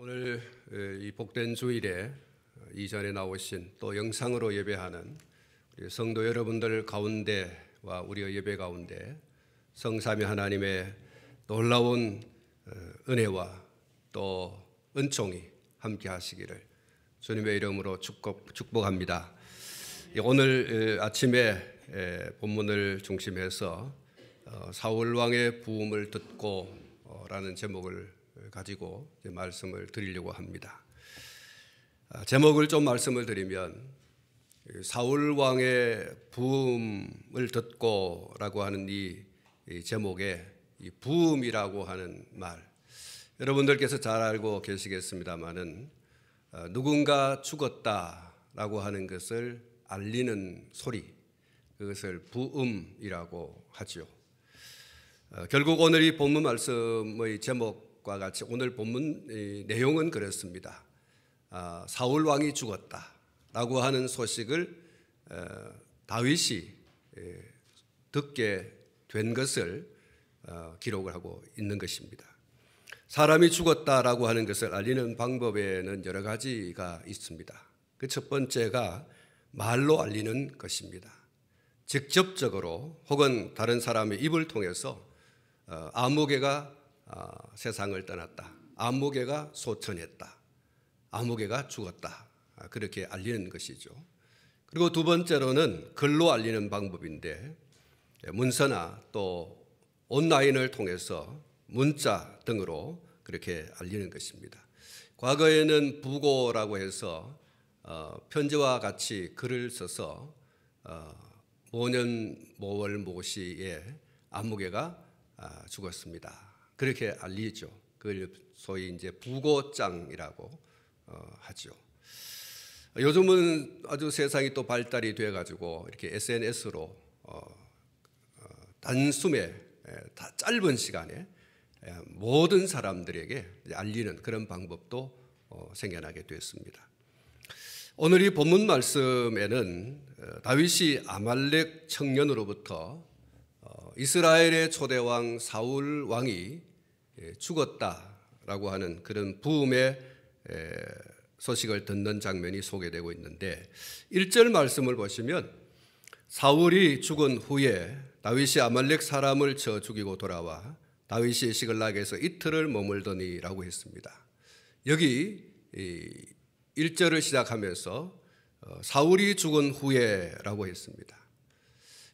오늘 이 복된 주일에 이전에 나오신 또 영상으로 예배하는 우리 성도 여러분들 가운데와 우리의 예배 가운데 성삼위 하나님의 놀라운 은혜와 또 은총이 함께 하시기를 주님의 이름으로 축복합니다. 오늘 아침에 본문을 중심해서 사울 왕의 부음을 듣고 라는 제목을 가지고 말씀을 드리려고 합니다. 제목을 좀 말씀을 드리면 사울 왕의 부음을 듣고라고 하는 이 제목에 이 부음이라고 하는 말, 여러분들께서 잘 알고 계시겠습니다마는 누군가 죽었다라고 하는 것을 알리는 소리, 그것을 부음이라고 하죠. 결국 오늘 이 본문 말씀의 제목과 같이 오늘 본문 내용은 그렇습니다. 사울 왕이 죽었다라고 하는 소식을 다윗이 듣게 된 것을 기록을 하고 있는 것입니다. 사람이 죽었다라고 하는 것을 알리는 방법에는 여러 가지가 있습니다. 그 첫 번째가 말로 알리는 것입니다. 직접적으로 혹은 다른 사람의 입을 통해서 아무개가 세상을 떠났다, 아무개가 소천했다, 아무개가 죽었다, 그렇게 알리는 것이죠. 그리고 두 번째로는 글로 알리는 방법인데 문서나 또 온라인을 통해서 문자 등으로 그렇게 알리는 것입니다. 과거에는 부고라고 해서 편지와 같이 글을 써서 모년 모월 모시에 아무개가 죽었습니다, 그렇게 알리죠. 그걸 소위 이제 부고장이라고 하죠. 요즘은 아주 세상이 또 발달이 돼 가지고 이렇게 SNS로 단숨에 짧은 시간에 모든 사람들에게 알리는 그런 방법도 생겨나게 됐습니다. 오늘 이 본문 말씀에는 다윗이 아말렉 청년으로부터 이스라엘의 초대왕 사울 왕이 죽었다라고 하는 그런 부음의 소식을 듣는 장면이 소개되고 있는데 1절 말씀을 보시면 사울이 죽은 후에 다윗이 아말렉 사람을 쳐 죽이고 돌아와 다윗이 시글락에서 이틀을 머물더니라고 했습니다. 여기 1절을 시작하면서 사울이 죽은 후에라고 했습니다.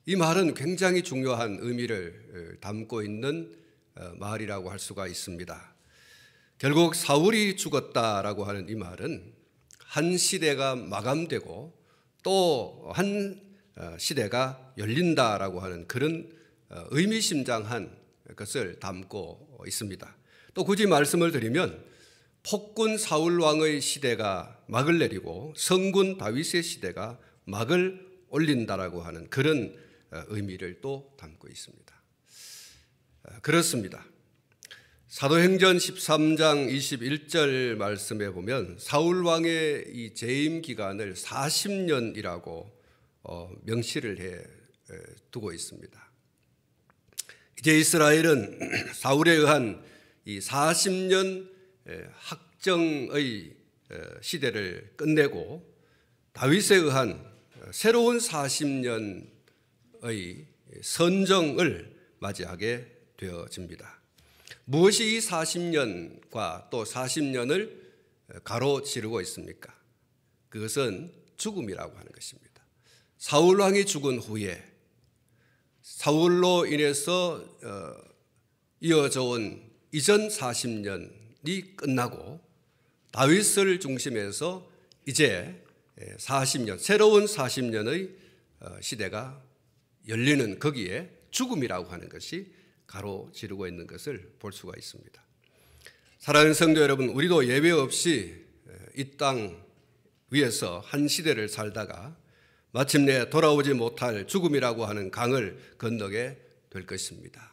이 말은 굉장히 중요한 의미를 담고 있는 말이라고 할 수가 있습니다. 결국 사울이 죽었다라고 하는 이 말은 한 시대가 마감되고 또 한 시대가 열린다라고 하는 그런 의미심장한 것을 담고 있습니다. 또 굳이 말씀을 드리면 폭군 사울 왕의 시대가 막을 내리고 성군 다윗의 시대가 막을 올린다라고 하는 그런 의미를 또 담고 있습니다. 그렇습니다. 사도행전 13장 21절 말씀에 보면 사울 왕의 이 재임 기간을 40년이라고 명시를 해 두고 있습니다. 이제 이스라엘은 사울에 의한 이 40년 학정의 시대를 끝내고 다윗에 의한 새로운 40년의 선정을 맞이하게 되어집니다. 무엇이 이 40년과 또 40년을 가로지르고 있습니까? 그것은 죽음이라고 하는 것입니다. 사울 왕이 죽은 후에 사울로 인해서 이어져 온 이전 40년이 끝나고 다윗을 중심해서 이제 40년, 새로운 40년의 시대가 열리는 거기에 죽음이라고 하는 것이 가로지르고 있는 것을 볼 수가 있습니다. 사랑하는 성도 여러분, 우리도 예외 없이 이 땅 위에서 한 시대를 살다가 마침내 돌아오지 못할 죽음이라고 하는 강을 건너게 될 것입니다.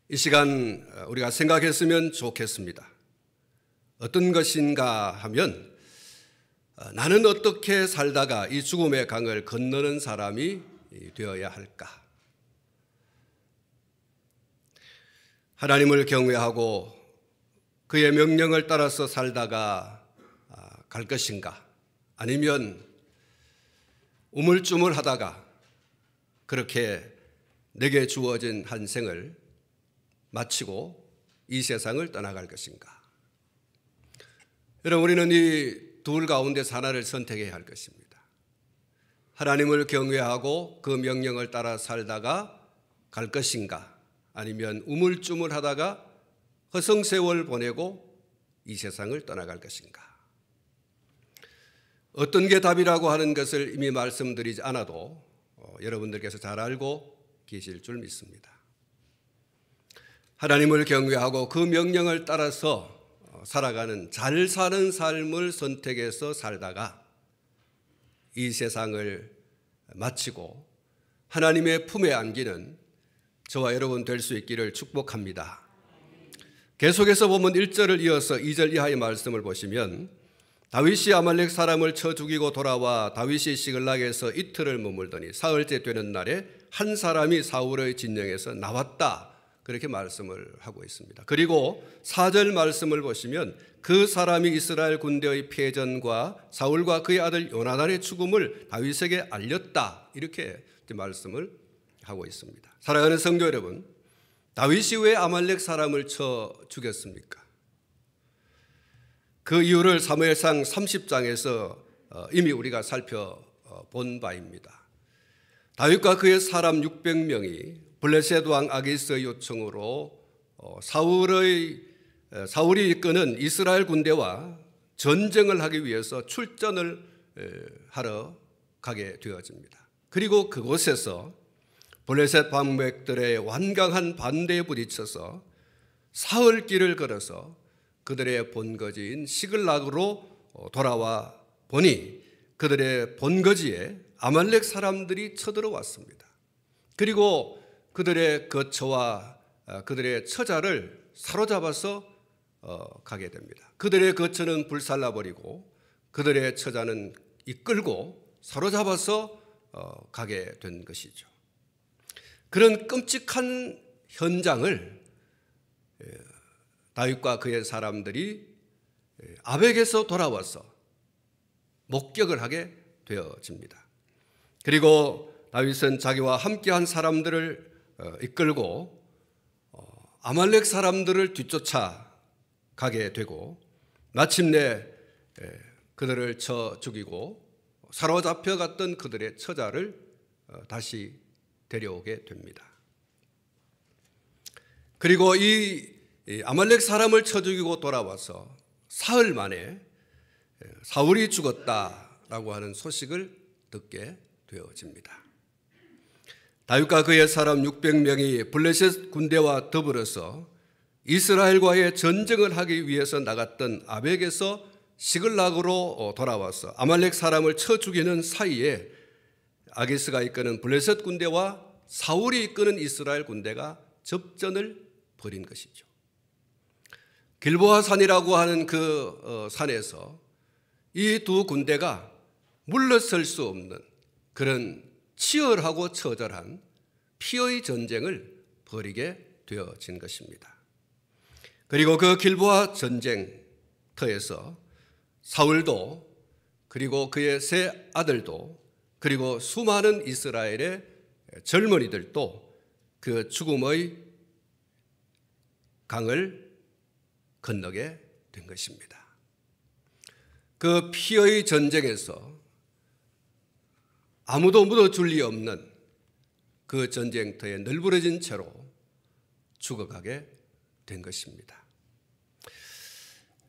이 시간 우리가 생각했으면 좋겠습니다. 어떤 것인가 하면 나는 어떻게 살다가 이 죽음의 강을 건너는 사람이 되어야 할까? 하나님을 경외하고 그의 명령을 따라서 살다가 갈 것인가? 아니면 우물쭈물하다가 그렇게 내게 주어진 한 생을 마치고 이 세상을 떠나갈 것인가? 여러분, 우리는 이 둘 가운데서 하나를 선택해야 할 것입니다. 하나님을 경외하고 그 명령을 따라 살다가 갈 것인가? 아니면 우물쭈물하다가 허송세월 보내고 이 세상을 떠나갈 것인가? 어떤 게 답이라고 하는 것을 이미 말씀드리지 않아도 여러분들께서 잘 알고 계실 줄 믿습니다. 하나님을 경외하고 그 명령을 따라서 살아가는 잘 사는 삶을 선택해서 살다가 이 세상을 마치고 하나님의 품에 안기는 저와 여러분 될 수 있기를 축복합니다. 계속해서 보면 1절을 이어서 2절 이하의 말씀을 보시면 다윗이 아말렉 사람을 쳐 죽이고 돌아와 다윗이 시글락에서 이틀을 머물더니 사흘째 되는 날에 한 사람이 사울의 진영에서 나왔다. 그렇게 말씀을 하고 있습니다. 그리고 4절 말씀을 보시면 그 사람이 이스라엘 군대의 패전과 사울과 그의 아들 요나단의 죽음을 다윗에게 알렸다. 이렇게 말씀을 하고 있습니다. 사랑하는 성도 여러분, 다윗이 왜 아말렉 사람을 쳐 죽였습니까? 그 이유를 사무엘상 30장에서 이미 우리가 살펴본 바입니다. 다윗과 그의 사람 600명이 블레셋 왕 아기스의 요청으로 사울이 이끄는 이스라엘 군대와 전쟁을 하기 위해서 출전을 하러 가게 되어집니다. 그리고 그곳에서 블레셋 방백들의 완강한 반대에 부딪혀서 사흘 길을 걸어서 그들의 본거지인 시글락으로 돌아와 보니 그들의 본거지에 아말렉 사람들이 쳐들어왔습니다. 그리고 그들의 거처와 그들의 처자를 사로잡아서 가게 됩니다. 그들의 거처는 불살라버리고 그들의 처자는 이끌고 사로잡아서 가게 된 것이죠. 그런 끔찍한 현장을 다윗과 그의 사람들이 아벡에서 돌아와서 목격을 하게 되어집니다. 그리고 다윗은 자기와 함께한 사람들을 이끌고 아말렉 사람들을 뒤쫓아 가게 되고 마침내 그들을 쳐 죽이고 사로잡혀 갔던 그들의 처자를 다시 데려오게 됩니다. 그리고 이 아말렉 사람을 쳐 죽이고 돌아와서 사흘 만에 사울이 죽었다라고 하는 소식을 듣게 되어집니다. 다윗과 그의 사람 600명이 블레셋 군대와 더불어서 이스라엘과의 전쟁을 하기 위해서 나갔던 아벡에서 시글락으로 돌아와서 아말렉 사람을 쳐 죽이는 사이에 아기스가 이끄는 블레셋 군대와 사울이 이끄는 이스라엘 군대가 접전을 벌인 것이죠. 길보아 산이라고 하는 그 산에서 이 두 군대가 물러설 수 없는 그런 치열하고 처절한 피의 전쟁을 벌이게 되어진 것입니다. 그리고 그 길보아 전쟁터에서 사울도 그리고 그의 세 아들도 그리고 수많은 이스라엘의 젊은이들도 그 죽음의 강을 건너게 된 것입니다. 그 피의 전쟁에서 아무도 묻어줄 리 없는 그 전쟁터에 널브러진 채로 죽어가게 된 것입니다.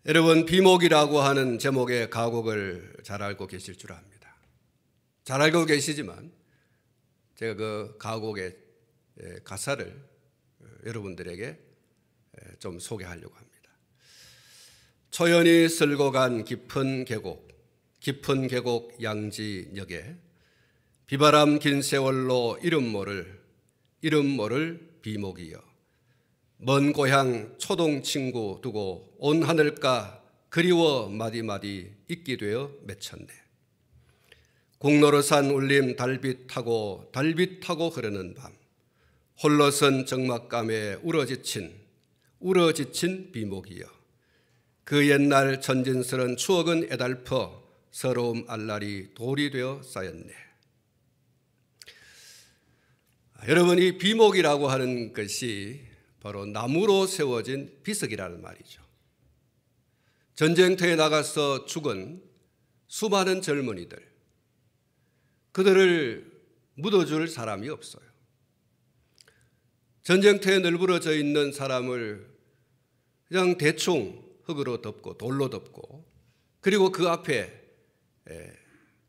여러분, 비목이라고 하는 제목의 가곡을 잘 알고 계실 줄 압니다. 잘 알고 계시지만 제가 그 가곡의 가사를 여러분들에게 좀 소개하려고 합니다. 초연이 쓸고 간 깊은 계곡 양지역에 비바람 긴 세월로 이름 모를 비목이여 먼 고향 초동 친구 두고 온 하늘가 그리워 마디마디 잊기 되어 맺혔네. 공로로 산 울림 달빛 타고 흐르는 밤 홀로 선 적막감에 울어지친 비목이여 그 옛날 천진스런 추억은 애달퍼 서러움 알날이 돌이 되어 쌓였네. 여러분, 이 비목이라고 하는 것이 바로 나무로 세워진 비석이라는 말이죠. 전쟁터에 나가서 죽은 수많은 젊은이들, 그들을 묻어줄 사람이 없어요. 전쟁터에 널브러져 있는 사람을 그냥 대충 흙으로 덮고 돌로 덮고, 그리고 그 앞에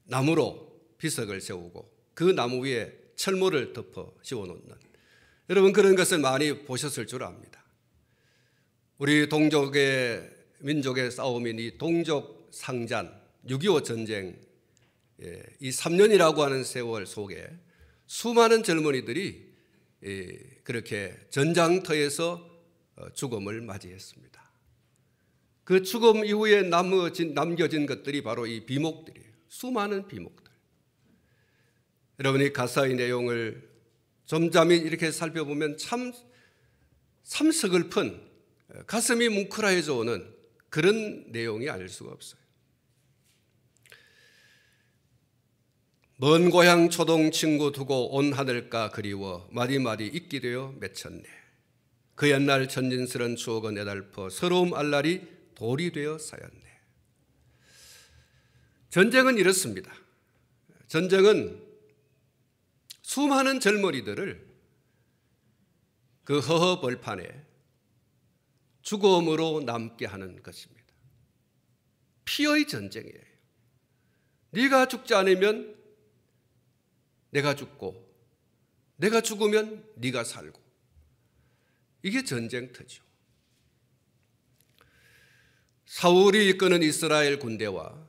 나무로 비석을 세우고 그 나무 위에 철모를 덮어 씌워놓는, 여러분 그런 것을 많이 보셨을 줄 압니다. 우리 동족의 민족의 싸움인 이 동족 상잔 6.25 전쟁, 이 3년이라고 하는 세월 속에 수많은 젊은이들이 그렇게 전장터에서 죽음을 맞이했습니다. 그 죽음 이후에 남겨진 것들이 바로 이 비목들이에요. 수많은 비목들. 여러분이 가사의 내용을 점잠히 이렇게 살펴보면 참 서글픈, 가슴이 뭉클해져 오는 그런 내용이 아닐 수가 없어요. 먼 고향 초동 친구 두고 온 하늘가 그리워 마디마디 잊게 되어 맺혔네. 그 옛날 천진스런 추억은 애달퍼 서러움 알날이 돌이 되어 쌓였네. 전쟁은 이렇습니다. 전쟁은 수많은 젊은이들을 그 허허 벌판에 죽음으로 남게 하는 것입니다. 피의 전쟁이에요. 네가 죽지 않으면 내가 죽고, 내가 죽으면 네가 살고, 이게 전쟁터죠. 사울이 이끄는 이스라엘 군대와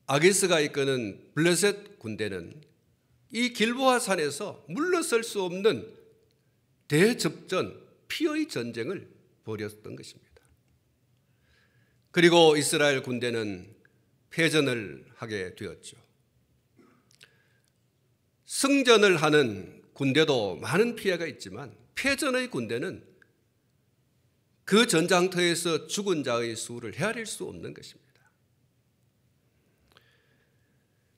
아기스가 이끄는 블레셋 군대는 이 길보아 산에서 물러설 수 없는 대접전, 피의 전쟁을 벌였던 것입니다. 그리고 이스라엘 군대는 패전을 하게 되었죠. 승전을 하는 군대도 많은 피해가 있지만 패전의 군대는 그 전장터에서 죽은 자의 수를 헤아릴 수 없는 것입니다.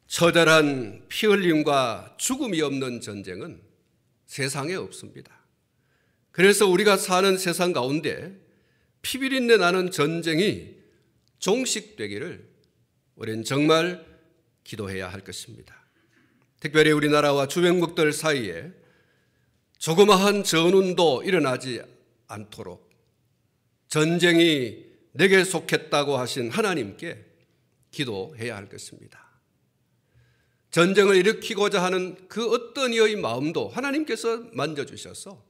처절한 피 흘림과 죽음이 없는 전쟁은 세상에 없습니다. 그래서 우리가 사는 세상 가운데 피비린내 나는 전쟁이 종식되기를 우리는 정말 기도해야 할 것입니다. 특별히 우리나라와 주변국들 사이에 조그마한 전운도 일어나지 않도록 전쟁이 내게 속했다고 하신 하나님께 기도해야 할 것입니다. 전쟁을 일으키고자 하는 그 어떤 이의 마음도 하나님께서 만져주셔서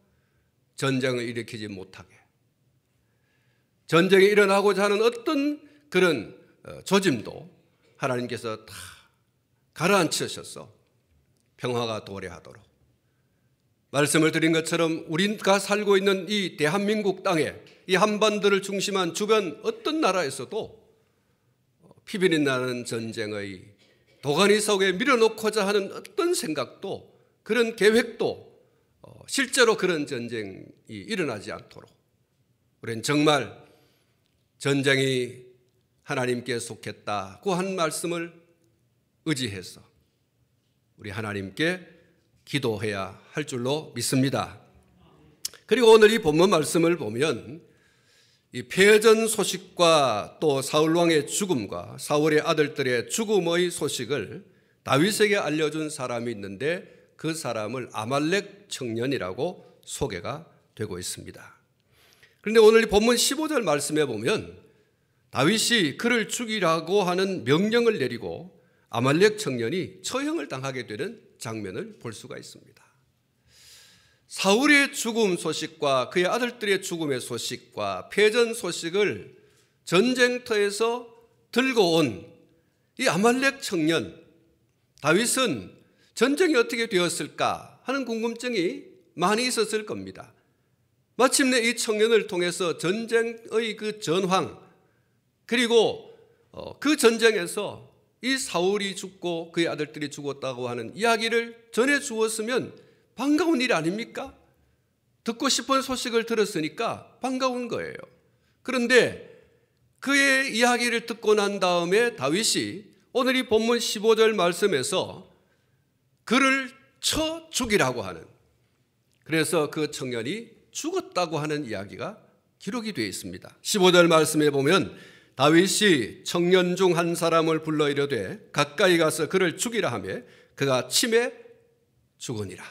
전쟁을 일으키지 못하게, 전쟁이 일어나고자 하는 어떤 그런 조짐도 하나님께서 다 가라앉히셔서 평화가 도래하도록, 말씀을 드린 것처럼 우리가 살고 있는 이 대한민국 땅에 이 한반도를 중심한 주변 어떤 나라에서도 피비린 나는 전쟁의 도가니 속에 밀어넣고자 하는 어떤 생각도, 그런 계획도 실제로 그런 전쟁이 일어나지 않도록 우리는 정말 전쟁이 하나님께 속했다고 한 말씀을 의지해서 우리 하나님께 기도해야 할 줄로 믿습니다. 그리고 오늘 이 본문 말씀을 보면 이 패전 소식과 또 사울 왕의 죽음과 사울의 아들들의 죽음의 소식을 다윗에게 알려준 사람이 있는데 그 사람을 아말렉 청년이라고 소개가 되고 있습니다. 그런데 오늘 이 본문 15절 말씀에 보면 다윗이 그를 죽이라고 하는 명령을 내리고 아말렉 청년이 처형을 당하게 되는 장면을 볼 수가 있습니다. 사울의 죽음 소식과 그의 아들들의 죽음의 소식과 패전 소식을 전쟁터에서 들고 온 이 아말렉 청년, 다윗은 전쟁이 어떻게 되었을까 하는 궁금증이 많이 있었을 겁니다. 마침내 이 청년을 통해서 전쟁의 그 전황, 그리고 그 전쟁에서 이 사울이 죽고 그의 아들들이 죽었다고 하는 이야기를 전해 주었으면 반가운 일 아닙니까? 듣고 싶은 소식을 들었으니까 반가운 거예요. 그런데 그의 이야기를 듣고 난 다음에 다윗이 오늘 이 본문 15절 말씀에서 그를 쳐 죽이라고 하는, 그래서 그 청년이 죽었다고 하는 이야기가 기록이 되어 있습니다. 15절 말씀에 보면 다윗이 청년 중 한 사람을 불러 이르되 가까이 가서 그를 죽이라 하며 그가 침에 죽으니라.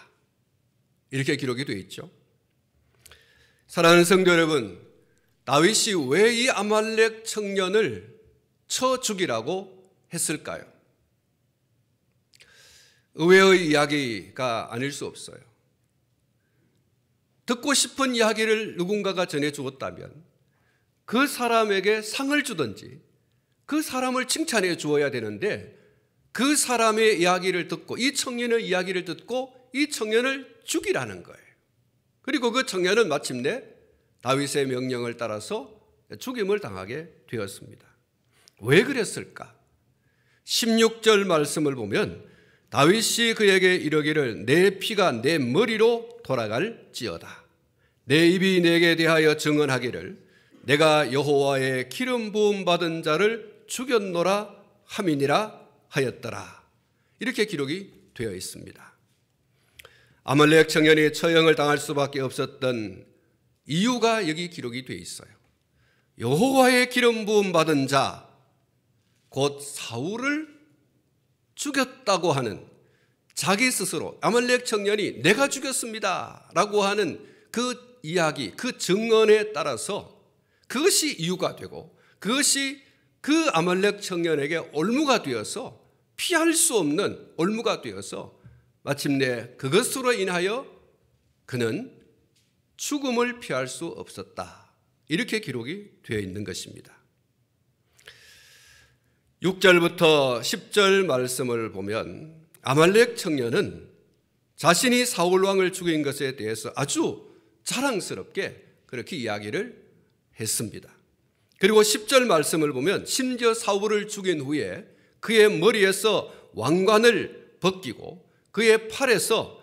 이렇게 기록이 되어 있죠. 사랑하는 성도 여러분, 다윗이 왜 이 아말렉 청년을 쳐 죽이라고 했을까요? 의외의 이야기가 아닐 수 없어요. 듣고 싶은 이야기를 누군가가 전해 주었다면 그 사람에게 상을 주든지 그 사람을 칭찬해 주어야 되는데, 그 사람의 이야기를 듣고, 이 청년의 이야기를 듣고 이 청년을 죽이라는 거예요. 그리고 그 청년은 마침내 다윗의 명령을 따라서 죽임을 당하게 되었습니다. 왜 그랬을까? 16절 말씀을 보면 다윗이 그에게 이르기를 내 피가 내 머리로 돌아갈지어다. 내 입이 내게 대하여 증언하기를 내가 여호와의 기름 부음 받은 자를 죽였노라 함이니라 하였더라. 이렇게 기록이 되어 있습니다. 아말렉 청년이 처형을 당할 수밖에 없었던 이유가 여기 기록이 되어 있어요. 여호와의 기름 부음 받은 자, 곧 사울을 죽였다고 하는, 자기 스스로 아말렉 청년이 내가 죽였습니다 라고 하는 그 이야기, 그 증언에 따라서 그것이 이유가 되고, 그것이 그 아말렉 청년에게 올무가 되어서, 피할 수 없는 올무가 되어서 마침내 그것으로 인하여 그는 죽음을 피할 수 없었다. 이렇게 기록이 되어 있는 것입니다. 6절부터 10절 말씀을 보면 아말렉 청년은 자신이 사울 왕을 죽인 것에 대해서 아주 자랑스럽게 그렇게 이야기를 했습니다. 그리고 10절 말씀을 보면 심지어 사울을 죽인 후에 그의 머리에서 왕관을 벗기고 그의 팔에서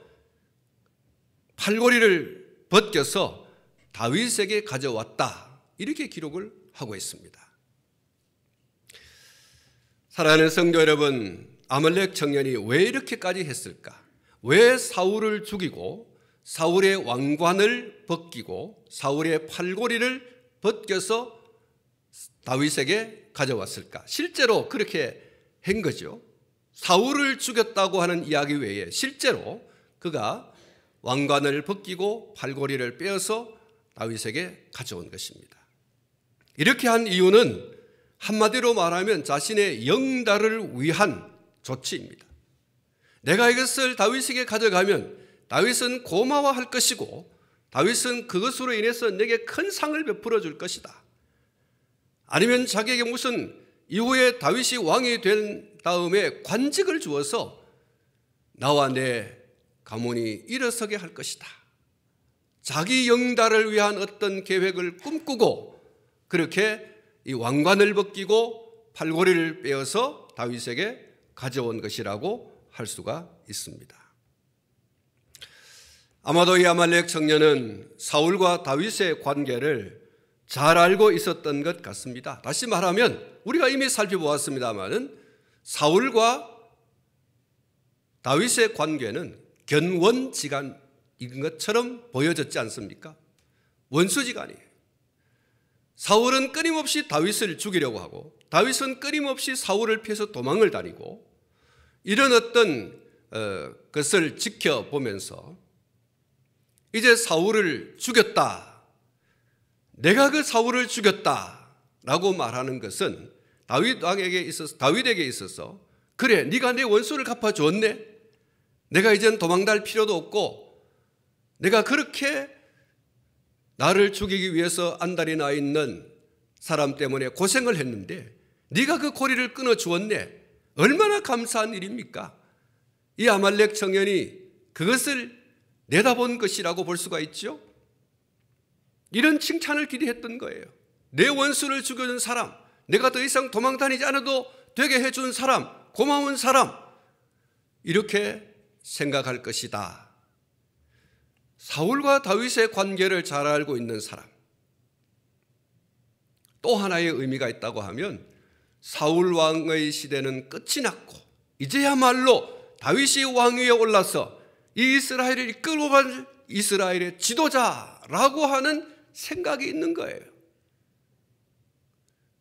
팔고리를 벗겨서 다윗에게 가져왔다. 이렇게 기록을 하고 있습니다. 사랑하는 성도 여러분, 아말렉 청년이 왜 이렇게까지 했을까? 왜 사울을 죽이고 사울의 왕관을 벗기고 사울의 팔고리를 벗겨서 다윗에게 가져왔을까? 실제로 그렇게 한 거죠. 사울을 죽였다고 하는 이야기 외에 실제로 그가 왕관을 벗기고 팔고리를 빼어서 다윗에게 가져온 것입니다. 이렇게 한 이유는 한마디로 말하면 자신의 영달을 위한 조치입니다. 내가 이것을 다윗에게 가져가면 다윗은 고마워할 것이고 다윗은 그것으로 인해서 내게 큰 상을 베풀어 줄 것이다. 아니면 자기에게 무슨 이후에 다윗이 왕이 된 다음에 관직을 주어서 나와 내 가문이 일어서게 할 것이다. 자기 영달을 위한 어떤 계획을 꿈꾸고 그렇게 이 왕관을 벗기고 팔고리를 빼어서 다윗에게 가져온 것이라고 할 수가 있습니다. 아마도 이 아말렉 청년은 사울과 다윗의 관계를 잘 알고 있었던 것 같습니다. 다시 말하면 우리가 이미 살펴보았습니다마는 사울과 다윗의 관계는 견원지간인 것처럼 보여졌지 않습니까? 원수지간이에요. 사울은 끊임없이 다윗을 죽이려고 하고 다윗은 끊임없이 사울을 피해서 도망을 다니고 이런 어떤 것을 지켜보면서 이제 사울을 죽였다, 내가 그 사울을 죽였다라고 말하는 것은 다윗에게 있어서 그래, 네가 내 원수를 갚아줬네, 내가 이젠 도망갈 필요도 없고 내가 그렇게 나를 죽이기 위해서 안달이 나 있는 사람 때문에 고생을 했는데 네가 그 고리를 끊어주었네, 얼마나 감사한 일입니까? 이 아말렉 청년이 그것을 내다본 것이라고 볼 수가 있죠. 이런 칭찬을 기대했던 거예요. 내 원수를 죽여준 사람, 내가 더 이상 도망 다니지 않아도 되게 해준 사람, 고마운 사람, 이렇게 생각할 것이다. 사울과 다윗의 관계를 잘 알고 있는 사람, 또 하나의 의미가 있다고 하면 사울 왕의 시대는 끝이 났고 이제야말로 다윗이 왕위에 올라서 이 이스라엘을 이끌고 갈 이스라엘의 지도자라고 하는 생각이 있는 거예요.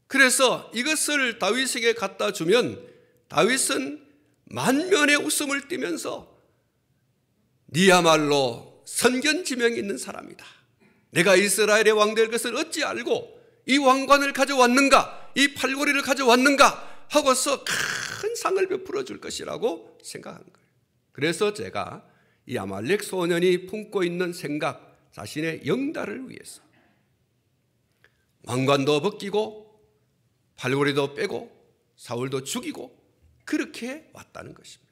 그래서 이것을 다윗에게 갖다 주면 다윗은 만면의 웃음을 띠면서 니야말로 선견지명이 있는 사람이다. 내가 이스라엘의 왕 될 것을 어찌 알고 이 왕관을 가져왔는가, 이 팔고리를 가져왔는가 하고서 큰 상을 베풀어 줄 것이라고 생각한 거예요. 그래서 제가 이 아말렉 소년이 품고 있는 생각, 자신의 영달을 위해서 왕관도 벗기고 팔고리도 빼고 사울도 죽이고 그렇게 왔다는 것입니다.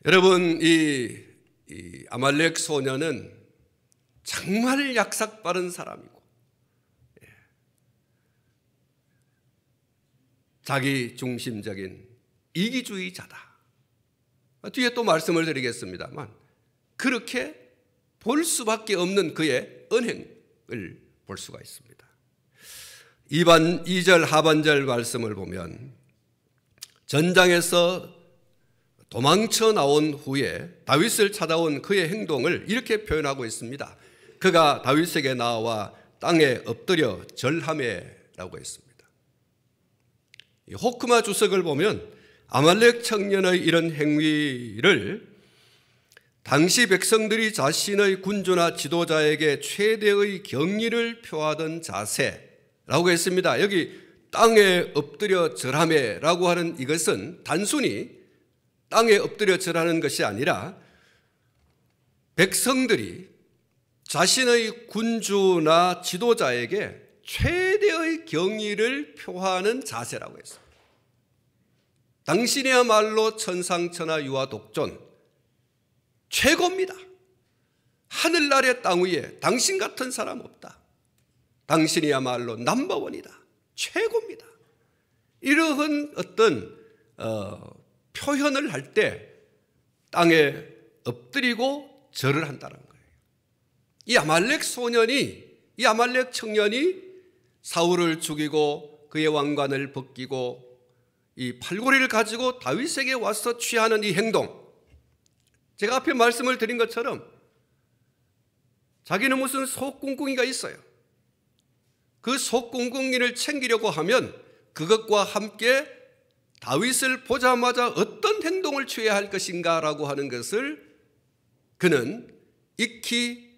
여러분, 이 아말렉 소년은 정말 약삭 빠른 사람이고 자기 중심적인 이기주의자다. 뒤에 또 말씀을 드리겠습니다만 그렇게 볼 수밖에 없는 그의 언행을 볼 수가 있습니다. 2절 하반절 말씀을 보면 전장에서 도망쳐 나온 후에 다윗을 찾아온 그의 행동을 이렇게 표현하고 있습니다. 그가 다윗에게 나와 땅에 엎드려 절하매라고 했습니다. 호크마 주석을 보면 아말렉 청년의 이런 행위를 당시 백성들이 자신의 군주나 지도자에게 최대의 경의를 표하던 자세라고 했습니다. 여기 땅에 엎드려 절하매라고 하는 이것은 단순히 땅에 엎드려 절하는 것이 아니라 백성들이 자신의 군주나 지도자에게 최대의 경의를 표하는 자세라고 했습니다. 당신이야말로 천상천하 유아 독존 최고입니다. 하늘 아래 땅 위에 당신 같은 사람 없다. 당신이야말로 넘버원이다. 최고입니다. 이러한 어떤 표현을 할 때 땅에 엎드리고 절을 한다는 거예요. 이 아말렉 소년이, 이 아말렉 청년이 사울을 죽이고 그의 왕관을 벗기고 이 팔고리를 가지고 다윗에게 와서 취하는 이 행동, 제가 앞에 말씀을 드린 것처럼 자기는 무슨 속궁궁이가 있어요. 그 속궁궁이를 챙기려고 하면 그것과 함께 다윗을 보자마자 어떤 행동을 취해야 할 것인가라고 하는 것을 그는 익히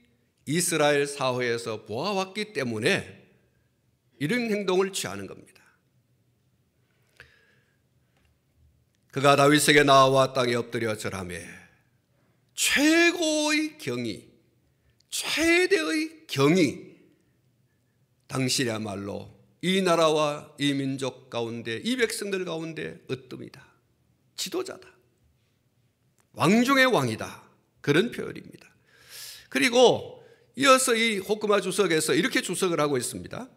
이스라엘 사회에서 보아왔기 때문에 이런 행동을 취하는 겁니다. 그가 다윗에게 나와 땅에 엎드려 절하매 최고의 경의, 최대의 경의, 당신이야말로 이 나라와 이 민족 가운데, 이 백성들 가운데 으뜸이다. 지도자다. 왕 중의 왕이다. 그런 표현입니다. 그리고 이어서 이 호크마 주석에서 이렇게 주석을 하고 있습니다.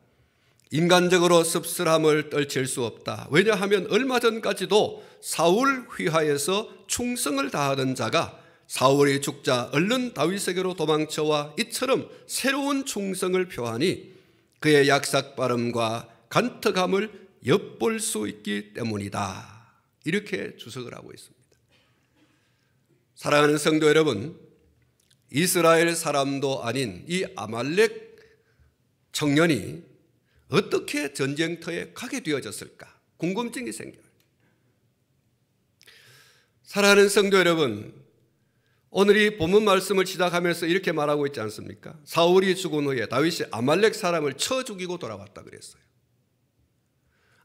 인간적으로 씁쓸함을 떨칠 수 없다. 왜냐하면 얼마 전까지도 사울 휘하에서 충성을 다하던 자가 사울이 죽자 얼른 다윗에게로 도망쳐와 이처럼 새로운 충성을 표하니 그의 약삭빠름과 간특함을 엿볼 수 있기 때문이다. 이렇게 주석을 하고 있습니다. 사랑하는 성도 여러분, 이스라엘 사람도 아닌 이 아말렉 청년이 어떻게 전쟁터에 가게 되어졌을까? 궁금증이 생겨요. 사랑하는 성도 여러분, 오늘 이 본문 말씀을 시작하면서 이렇게 말하고 있지 않습니까? 사울이 죽은 후에 다윗이 아말렉 사람을 쳐 죽이고 돌아왔다 그랬어요.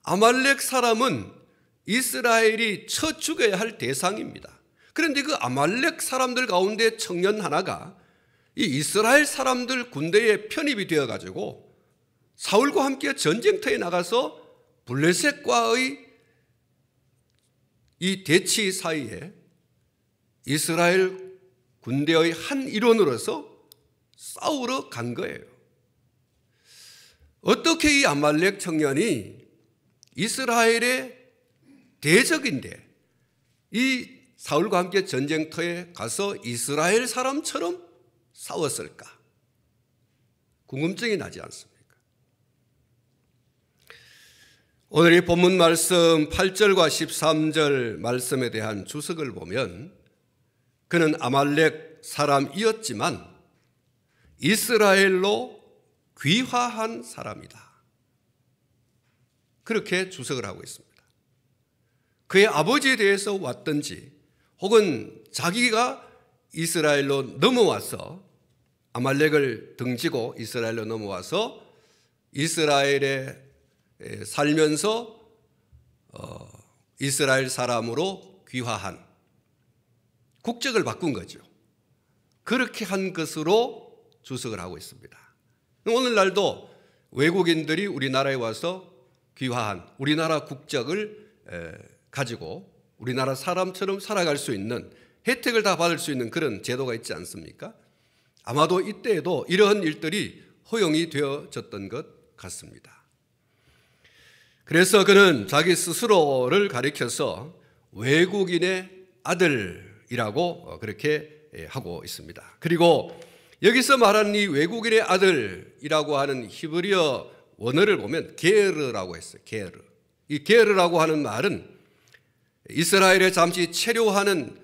아말렉 사람은 이스라엘이 쳐 죽여야 할 대상입니다. 그런데 그 아말렉 사람들 가운데 청년 하나가 이 이스라엘 사람들 군대에 편입이 되어가지고 사울과 함께 전쟁터에 나가서 블레셋과의 이 대치 사이에 이스라엘 군대의 한 일원으로서 싸우러 간 거예요. 어떻게 이 아말렉 청년이 이스라엘의 대적인데 이 사울과 함께 전쟁터에 가서 이스라엘 사람처럼 싸웠을까? 궁금증이 나지 않습니까? 오늘 이 본문 말씀 8절과 13절 말씀에 대한 주석을 보면 그는 아말렉 사람이었지만 이스라엘로 귀화한 사람이다. 그렇게 주석을 하고 있습니다. 그의 아버지에 대해서 왔든지 혹은 자기가 이스라엘로 넘어와서 아말렉을 등지고 이스라엘로 넘어와서 이스라엘에 살면서 이스라엘 사람으로 귀화한 국적을 바꾼 거죠. 그렇게 한 것으로 주석을 하고 있습니다. 오늘날도 외국인들이 우리나라에 와서 귀화한 우리나라 국적을 가지고 우리나라 사람처럼 살아갈 수 있는 혜택을 다 받을 수 있는 그런 제도가 있지 않습니까? 아마도 이때에도 이러한 일들이 허용이 되어졌던 것 같습니다. 그래서 그는 자기 스스로를 가리켜서 외국인의 아들이라고 그렇게 하고 있습니다. 그리고 여기서 말하는 이 외국인의 아들이라고 하는 히브리어 원어를 보면 게르라고 했어요. 게르. 이 게르라고 하는 말은 이스라엘에 잠시 체류하는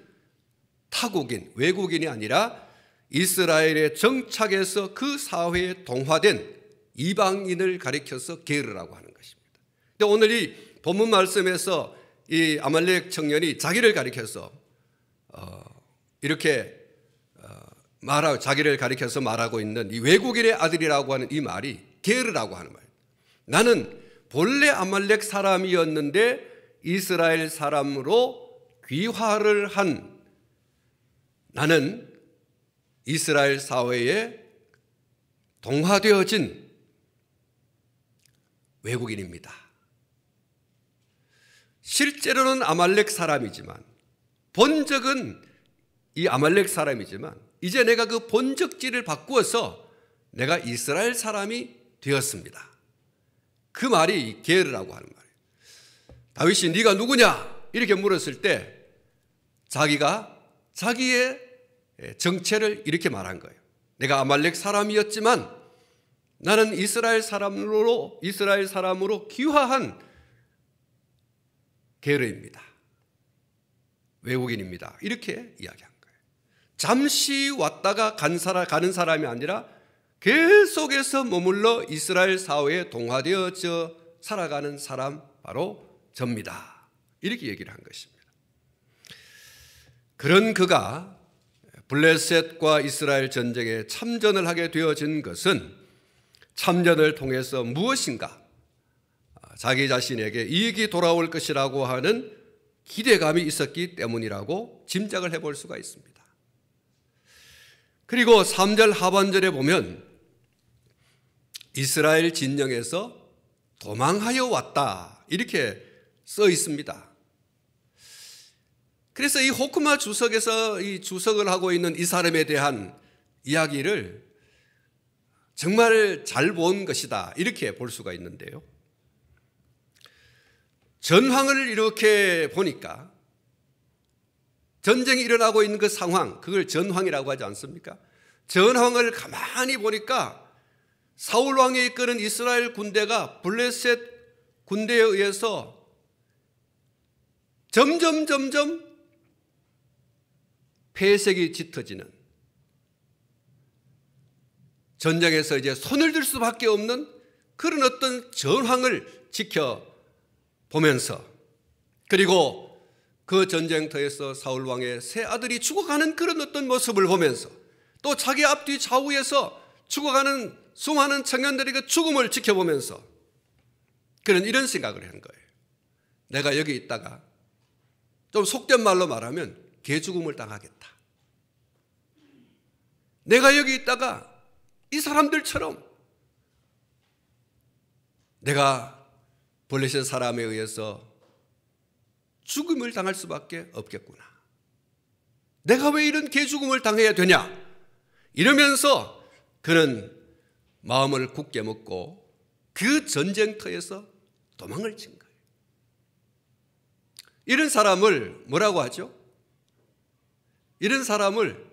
타국인, 외국인이 아니라 이스라엘에 정착해서 그 사회에 동화된 이방인을 가리켜서 게르라고 하는 것입니다. 근데 오늘 이 본문 말씀에서 이 아말렉 청년이 자기를 가리켜서 이렇게 말하고 자기를 가리켜서 말하고 있는 이 외국인의 아들이라고 하는 이 말이 게르라고 하는 말입니다. 나는 본래 아말렉 사람이었는데 이스라엘 사람으로 귀화를 한 나는 이스라엘 사회에 동화되어진 외국인입니다. 실제로는 아말렉 사람이지만 본적은 이 아말렉 사람이지만 이제 내가 그 본적지를 바꾸어서 내가 이스라엘 사람이 되었습니다. 그 말이 게르라고 하는 말이에요. 다윗이 네가 누구냐? 이렇게 물었을 때 자기가 자기의 정체를 이렇게 말한 거예요. 내가 아말렉 사람이었지만 나는 이스라엘 사람으로 귀화한 게르입니다. 외국인입니다. 이렇게 이야기한 거예요. 잠시 왔다가 가는 사람이 아니라 계속해서 머물러 이스라엘 사회에 동화되어져 살아가는 사람 바로 접니다. 이렇게 얘기를 한 것입니다. 그런 그가 블레셋과 이스라엘 전쟁에 참전을 하게 되어진 것은 참전을 통해서 무엇인가 자기 자신에게 이익이 돌아올 것이라고 하는 기대감이 있었기 때문이라고 짐작을 해볼 수가 있습니다. 그리고 3절 하반절에 보면 이스라엘 진영에서 도망하여 왔다 이렇게 써 있습니다. 그래서 이 호크마 주석에서 이 주석을 하고 있는 이 사람에 대한 이야기를 정말 잘 본 것이다 이렇게 볼 수가 있는데요. 전황을 이렇게 보니까 전쟁이 일어나고 있는 그 상황, 그걸 전황이라고 하지 않습니까? 전황을 가만히 보니까 사울 왕이 이끄는 이스라엘 군대가 블레셋 군대에 의해서 점점 폐색이 짙어지는 전쟁에서 이제 손을 들 수밖에 없는 그런 어떤 전황을 지켜보면서 그리고 그 전쟁터에서 사울 왕의 세 아들이 죽어가는 그런 어떤 모습을 보면서 또 자기 앞뒤 좌우에서 죽어가는 수많은 청년들의 그 죽음을 지켜보면서 그런 이런 생각을 한 거예요. 내가 여기 있다가 좀 속된 말로 말하면 개죽음을 당하겠다. 내가 여기 있다가 이 사람들처럼 내가 블레셋 사람에 의해서 죽음을 당할 수밖에 없겠구나. 내가 왜 이런 개죽음을 당해야 되냐? 이러면서 그는 마음을 굳게 먹고 그 전쟁터에서 도망을 친 거예요. 이런 사람을 뭐라고 하죠? 이런 사람을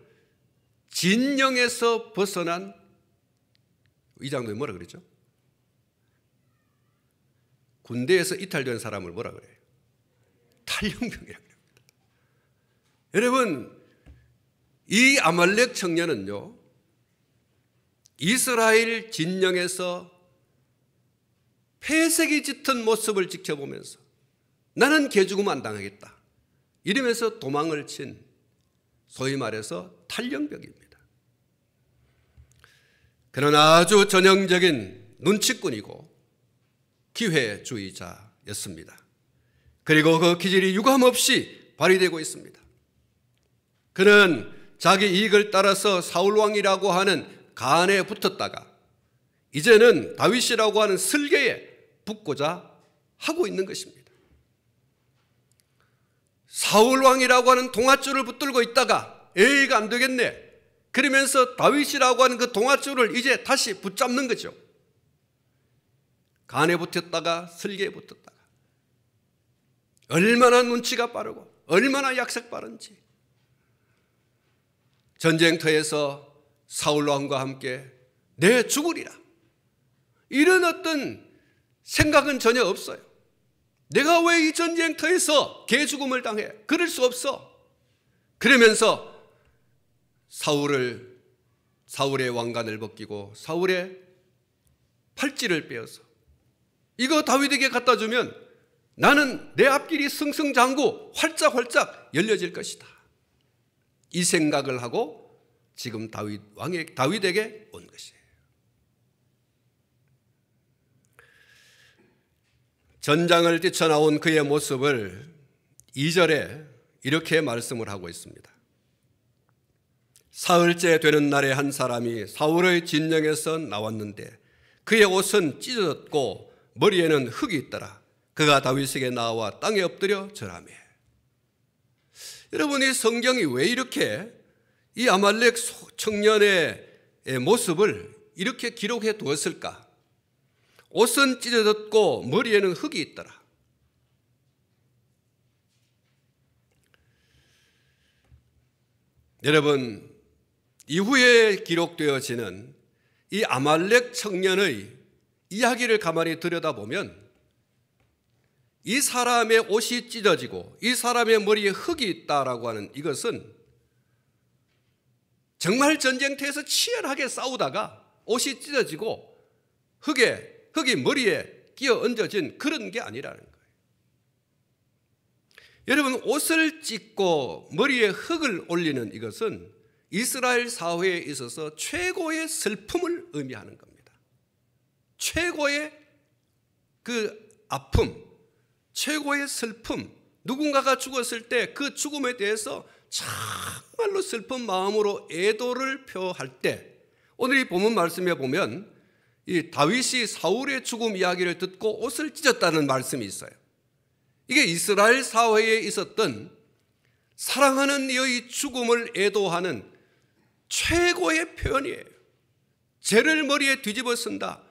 진영에서 벗어난 이 장로님 뭐라 그랬죠? 군대에서 이탈된 사람을 뭐라 그래요? 탈영병이라고 합니다. 여러분, 이 아말렉 청년은요, 이스라엘 진영에서 폐색이 짙은 모습을 지켜보면서 나는 개죽음 안 당하겠다 이러면서 도망을 친 소위 말해서 탈영병입니다. 그러나 아주 전형적인 눈치꾼이고 기회주의자였습니다. 그리고 그 기질이 유감없이 발휘되고 있습니다. 그는 자기 이익을 따라서 사울왕이라고 하는 간에 붙었다가 이제는 다윗이라고 하는 슬개에 붙고자 하고 있는 것입니다. 사울왕이라고 하는 동아줄을 붙들고 있다가 에이가 안 되겠네 그러면서 다윗이라고 하는 그 동아줄을 이제 다시 붙잡는 거죠. 간에 붙었다가 슬개에 붙었다가 얼마나 눈치가 빠르고 얼마나 약색 빠른지. 전쟁터에서 사울왕과 함께 내 죽으리라 이런 어떤 생각은 전혀 없어요. 내가 왜 이 전쟁터에서 개죽음을 당해? 그럴 수 없어. 그러면서 사울의 왕관을 벗기고 사울의 팔찌를 빼어서 이거 다윗에게 갖다 주면 나는 내 앞길이 승승장구 활짝활짝 열려질 것이다. 이 생각을 하고 지금 다윗에게 온 것이에요. 전장을 뛰쳐나온 그의 모습을 2절에 이렇게 말씀을 하고 있습니다. 사흘째 되는 날에 한 사람이 사울의 진영에서 나왔는데 그의 옷은 찢어졌고 머리에는 흙이 있더라. 그가 다윗에게 나와 땅에 엎드려 절하며. 여러분, 이 성경이 왜 이렇게 이 아말렉 청년의 모습을 이렇게 기록해 두었을까? 옷은 찢어졌고 머리에는 흙이 있더라. 여러분, 이후에 기록되어지는 이 아말렉 청년의 이야기를 가만히 들여다보면 이 사람의 옷이 찢어지고 이 사람의 머리에 흙이 있다라고 하는 이것은 정말 전쟁터에서 치열하게 싸우다가 옷이 찢어지고 흙이 머리에 끼어 얹어진 그런 게 아니라는 거예요. 여러분, 옷을 찢고 머리에 흙을 올리는 이것은 이스라엘 사회에 있어서 최고의 슬픔을 의미하는 겁니다. 최고의 그 아픔, 최고의 슬픔, 누군가가 죽었을 때 그 죽음에 대해서 정말로 슬픈 마음으로 애도를 표할 때, 오늘 이 본문 말씀에 보면 이 다윗이 사울의 죽음 이야기를 듣고 옷을 찢었다는 말씀이 있어요. 이게 이스라엘 사회에 있었던 사랑하는 이의 죽음을 애도하는 최고의 표현이에요. 죄를 머리에 뒤집어 쓴다.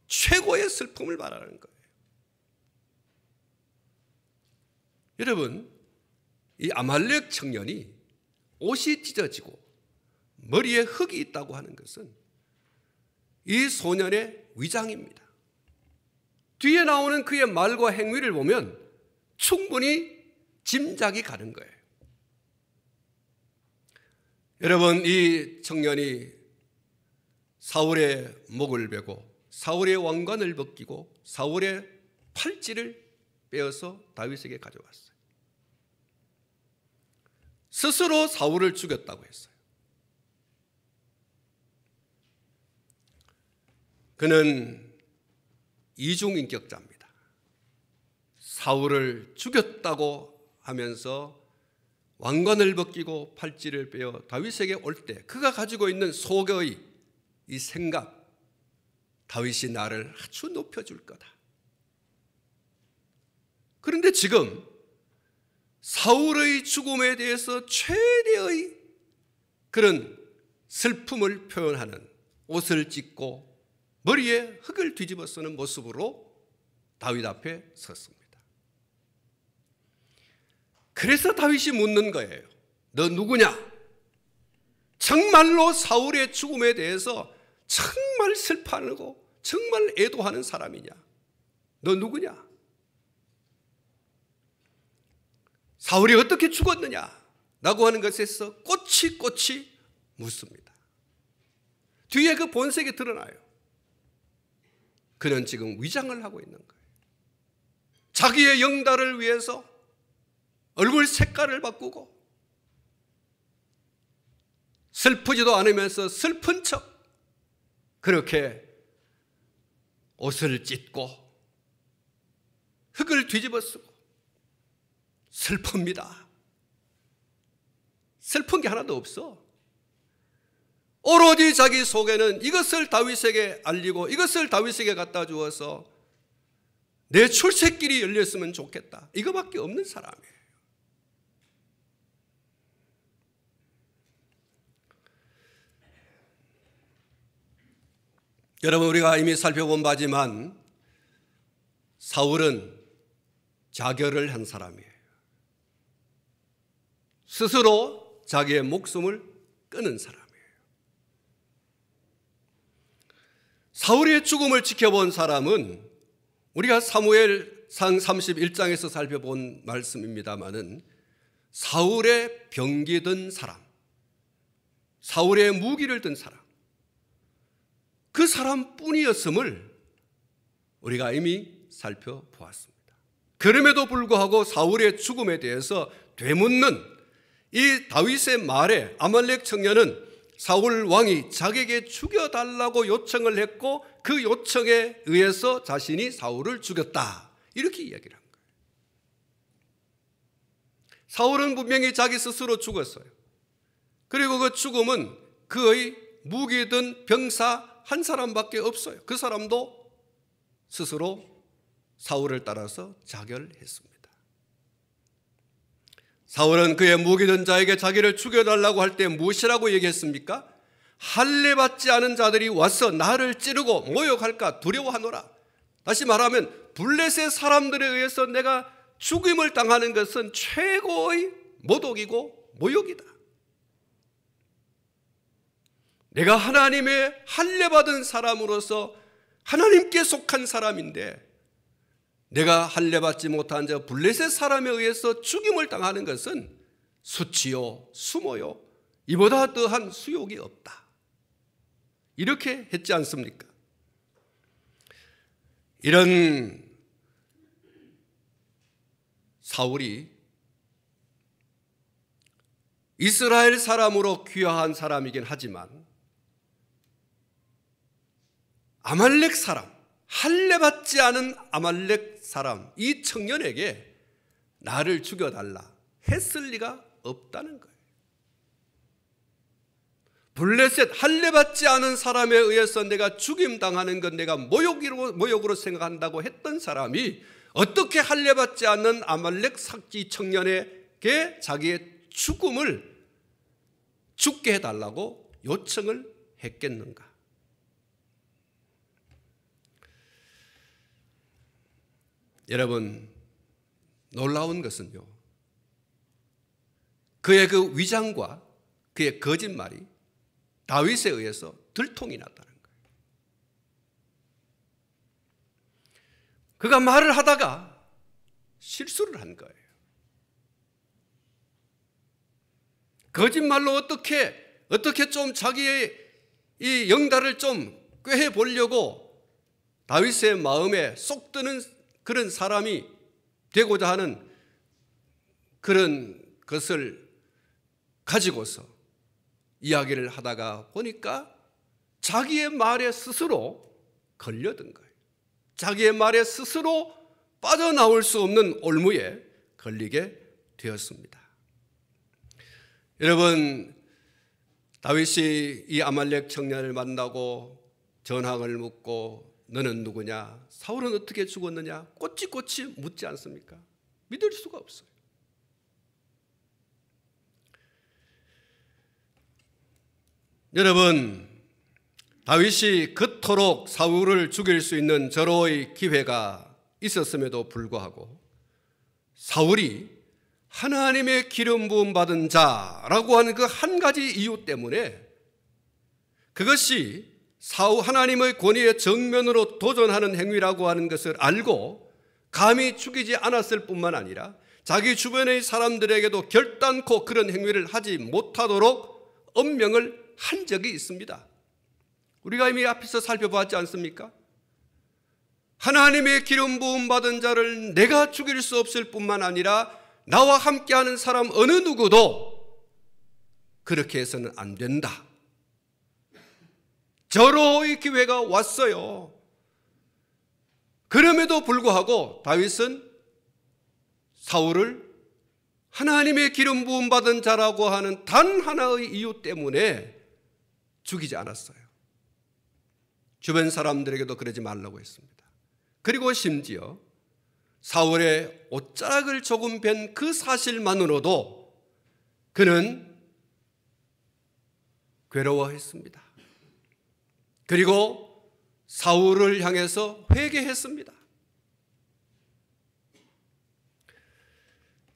최고의 슬픔을 말하는 거예요. 여러분, 이 아말렉 청년이 옷이 찢어지고 머리에 흙이 있다고 하는 것은 이 소년의 위장입니다. 뒤에 나오는 그의 말과 행위를 보면 충분히 짐작이 가는 거예요. 여러분, 이 청년이 사울의 목을 베고 사울의 왕관을 벗기고 사울의 팔찌를 빼어서 다윗에게 가져왔어요. 스스로 사울을 죽였다고 했어요. 그는 이중인격자입니다. 사울을 죽였다고 하면서 왕관을 벗기고 팔찌를 빼어 다윗에게 올 때 그가 가지고 있는 속의 이 생각, 다윗이 나를 아주 높여줄 거다. 그런데 지금 사울의 죽음에 대해서 최대의 그런 슬픔을 표현하는 옷을 찢고 머리에 흙을 뒤집어 쓰는 모습으로 다윗 앞에 섰습니다. 그래서 다윗이 묻는 거예요. 너 누구냐? 정말로 사울의 죽음에 대해서 정말 슬퍼하고 정말 애도하는 사람이냐? 너 누구냐? 사울이 어떻게 죽었느냐? 라고 하는 것에서 꼬치꼬치 묻습니다. 뒤에 그 본색이 드러나요. 그는 지금 위장을 하고 있는 거예요. 자기의 영달을 위해서 얼굴 색깔을 바꾸고 슬프지도 않으면서 슬픈 척 그렇게 옷을 찢고 흙을 뒤집어 쓰고 슬픕니다. 슬픈 게 하나도 없어. 오로지 자기 속에는 이것을 다윗에게 알리고 이것을 다윗에게 갖다 주어서 내 출세길이 열렸으면 좋겠다, 이거밖에 없는 사람이에요. 여러분, 우리가 이미 살펴본 바지만 사울은 자결을 한 사람이에요. 스스로 자기의 목숨을 끊은 사람이에요. 사울의 죽음을 지켜본 사람은 우리가 사무엘상 31장에서 살펴본 말씀입니다마는 사울의 병기 든 사람, 사울의 무기를 든 사람, 그 사람뿐이었음을 우리가 이미 살펴보았습니다. 그럼에도 불구하고 사울의 죽음에 대해서 되묻는 이 다윗의 말에 아말렉 청년은 사울 왕이 자기에게 죽여달라고 요청을 했고 그 요청에 의해서 자신이 사울을 죽였다, 이렇게 이야기를 한 거예요. 사울은 분명히 자기 스스로 죽었어요. 그리고 그 죽음은 그의 무기든 병사 한 사람밖에 없어요. 그 사람도 스스로 사울을 따라서 자결했습니다. 사울은 그의 무기든 자에게 자기를 죽여달라고 할 때 무엇이라고 얘기했습니까? 할례받지 않은 자들이 와서 나를 찌르고 모욕할까 두려워하노라. 다시 말하면 블레셋 사람들에 의해서 내가 죽임을 당하는 것은 최고의 모독이고 모욕이다. 내가 하나님의 할례받은 사람으로서 하나님께 속한 사람인데 내가 할례받지 못한 자 블레셋 사람에 의해서 죽임을 당하는 것은 수치요 수모요 이보다 더한 수욕이 없다, 이렇게 했지 않습니까? 이런 사울이 이스라엘 사람으로 귀화한 사람이긴 하지만 아말렉 사람, 할례받지 않은 아말렉 사람, 이 청년에게 나를 죽여달라 했을 리가 없다는 거예요. 블레셋, 할례받지 않은 사람에 의해서 내가 죽임당하는 건 내가 모욕으로 생각한다고 했던 사람이 어떻게 할례받지 않는 아말렉 삭지 청년에게 자기의 죽음을 죽게 해달라고 요청을 했겠는가? 여러분, 놀라운 것은요, 그의 그 위장과 그의 거짓말이 다윗에 의해서 들통이 났다는 거예요. 그가 말을 하다가 실수를 한 거예요. 거짓말로 어떻게 좀 자기의 이 영달을 좀 꾀해 보려고 다윗의 마음에 쏙 드는 그런 사람이 되고자 하는 그런 것을 가지고서 이야기를 하다가 보니까 자기의 말에 스스로 걸려든 거예요. 자기의 말에 스스로 빠져나올 수 없는 올무에 걸리게 되었습니다. 여러분, 다윗이 이 아말렉 청년을 만나고 전황을 묻고 너는 누구냐? 사울은 어떻게 죽었느냐? 꼬치꼬치 묻지 않습니까? 믿을 수가 없어요. 여러분, 다윗이 그토록 사울을 죽일 수 있는 절호의 기회가 있었음에도 불구하고 사울이 하나님의 기름 부음 받은 자라고 하는 그 한 가지 이유 때문에 그것이 하나님의 권위에 정면으로 도전하는 행위라고 하는 것을 알고 감히 죽이지 않았을 뿐만 아니라 자기 주변의 사람들에게도 결단코 그런 행위를 하지 못하도록 엄명을 한 적이 있습니다. 우리가 이미 앞에서 살펴봤지 않습니까? 하나님의 기름 부음 받은 자를 내가 죽일 수 없을 뿐만 아니라 나와 함께하는 사람 어느 누구도 그렇게 해서는 안 된다. 절호의 기회가 왔어요. 그럼에도 불구하고 다윗은 사울을 하나님의 기름 부음 받은 자라고 하는 단 하나의 이유 때문에 죽이지 않았어요. 주변 사람들에게도 그러지 말라고 했습니다. 그리고 심지어 사울의 옷자락을 조금 벤 그 사실만으로도 그는 괴로워했습니다. 그리고 사울을 향해서 회개했습니다.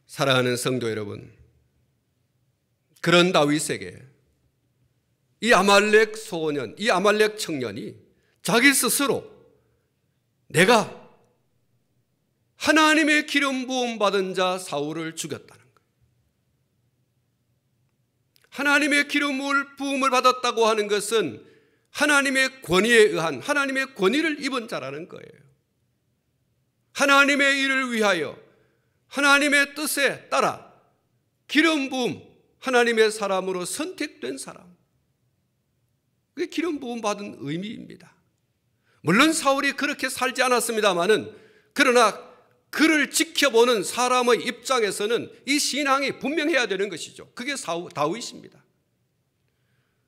사랑하는 성도 여러분, 그런 다윗에게 이 아말렉 소년, 이 아말렉 청년이 자기 스스로 내가 하나님의 기름 부음 받은 자 사울을 죽였다는 거예요. 하나님의 기름 부음을 받았다고 하는 것은 하나님의 권위에 의한 하나님의 권위를 입은 자라는 거예요. 하나님의 일을 위하여 하나님의 뜻에 따라 기름 부음, 하나님의 사람으로 선택된 사람, 그게 기름 부음 받은 의미입니다. 물론 사울이 그렇게 살지 않았습니다마는, 그러나 그를 지켜보는 사람의 입장에서는 이 신앙이 분명해야 되는 것이죠. 그게 다윗입니다.